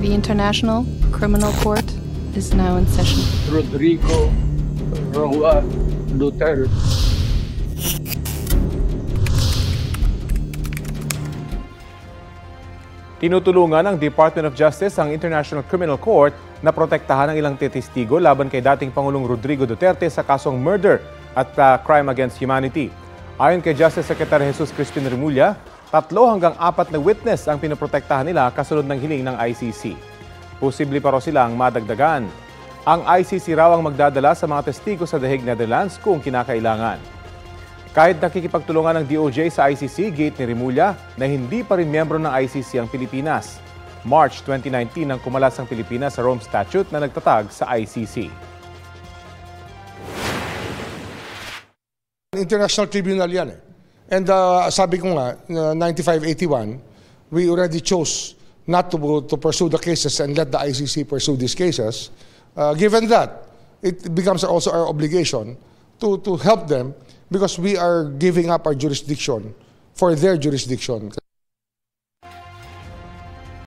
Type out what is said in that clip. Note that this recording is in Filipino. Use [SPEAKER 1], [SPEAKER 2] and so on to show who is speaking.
[SPEAKER 1] The International Criminal Court is now in session.
[SPEAKER 2] Rodrigo Roa Duterte.
[SPEAKER 3] Tinutulungan ng Department of Justice ang International Criminal Court na protektahan ang ilang testigo laban kay dating Pangulong Rodrigo Duterte sa kasong murder at crime against humanity. Ayon kay Justice Secretary Jesus Crispin Remulla, 3 hanggang 4 na witness ang pinoprotektahan nila kasunod ng hiling ng ICC. Posible pa raw silang madagdagan. Ang ICC raw ang magdadala sa mga testigo sa The Hague, Netherlands kung kinakailangan. Kahit nakikipagtulungan ng DOJ sa ICC, gate ni Remulla na hindi pa rin miyembro ng ICC ang Pilipinas. March 2019 nang kumalas ang Pilipinas sa Rome Statute na nagtatag sa ICC.
[SPEAKER 4] International Tribunal yan eh. And sabi ko nga, 9581, we already chose not to pursue the cases and let the ICC pursue these cases. Given that, it becomes also our obligation to help them because we are giving up our jurisdiction for their jurisdiction.